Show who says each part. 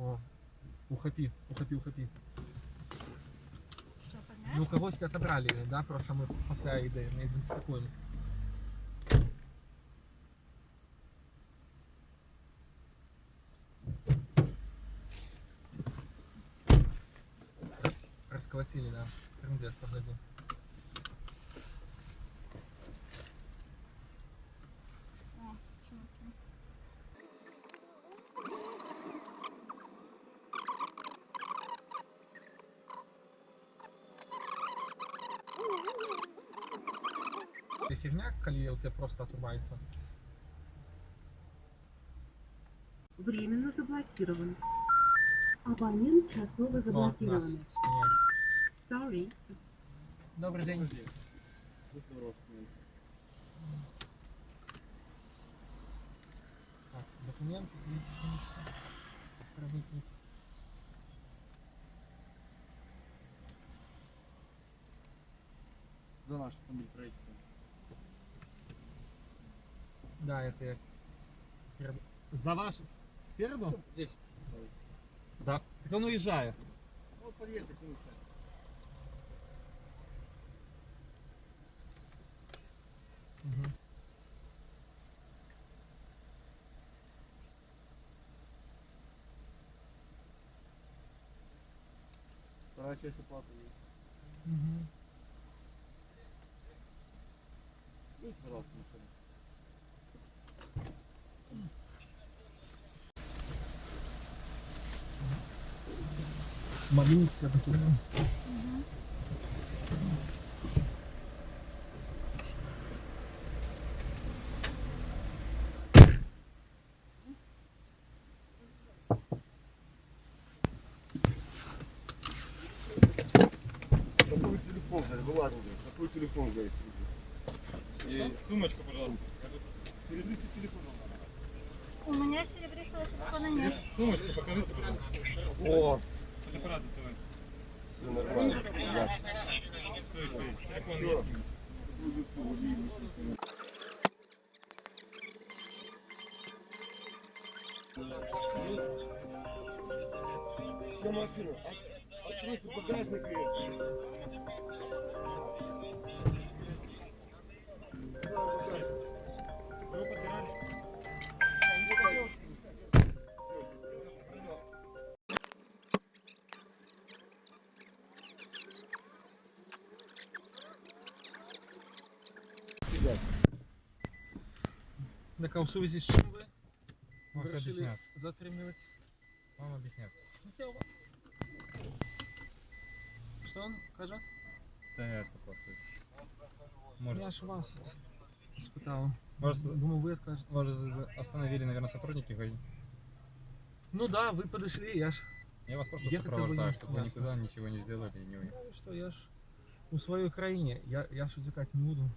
Speaker 1: О, ухопи.
Speaker 2: Что, поднять?
Speaker 1: Ну, когось отобрали, да? Просто мы после еды не идентификуем. Расколотили, да. Трындец, погоди.
Speaker 2: О, чуваки.
Speaker 1: Це фігня, коли у тебя просто отрубается.
Speaker 3: Временно заблокирован. Абонент часово
Speaker 1: О, нас
Speaker 3: заблокирован.
Speaker 1: спиняется.
Speaker 3: Sorry.
Speaker 1: Добрый день. Так, документы, здесь, конечно, проверить.
Speaker 4: За наш автомобиль правительства.
Speaker 1: Да, это я. За ваш спереду?
Speaker 4: Здесь.
Speaker 1: Да. Так он уезжает.
Speaker 4: Ну, подъедьте к нему.
Speaker 1: Угу.
Speaker 4: Вторая часть оплаты есть.
Speaker 1: Угу.
Speaker 4: Видите, пожалуйста, машину.
Speaker 1: Магнит все-таки.
Speaker 5: Какой телефон, блядь, вылазил, блядь. Какой телефон, блядь?
Speaker 4: И сумочку, пожалуйста.
Speaker 5: Серебристый телефон надо.
Speaker 2: У меня серебристого телефона нет.
Speaker 4: Сумочку покажите, пожалуйста.
Speaker 5: О,
Speaker 4: Аппарат доставайте.
Speaker 5: все нормально. Да.
Speaker 4: Что еще есть? Телефон есть.
Speaker 5: Все, машина. Откройте багажник и это.
Speaker 4: Вы подбирали?
Speaker 1: Так, а у сувязі з чим ви?
Speaker 6: Вам все
Speaker 1: Вирішили
Speaker 6: объяснят.
Speaker 1: затримувати?
Speaker 6: Вам объяснят.
Speaker 1: Що він каже?
Speaker 6: Стоять просто.
Speaker 1: Я ж вас спитав.
Speaker 6: Может,
Speaker 1: Думаю, ви відкажете.
Speaker 6: остановили, наверное, сотрудники ГАИ.
Speaker 1: Ну да, вы подошли, я ж...
Speaker 6: Я вас просто
Speaker 1: Я хотел бы
Speaker 6: сопровождаю,
Speaker 1: не-
Speaker 6: чтобы вы
Speaker 1: ясно.
Speaker 6: никуда ничего не сделали и не уехали.
Speaker 1: Ну что, я ж у своей краине, я ж утекать не буду.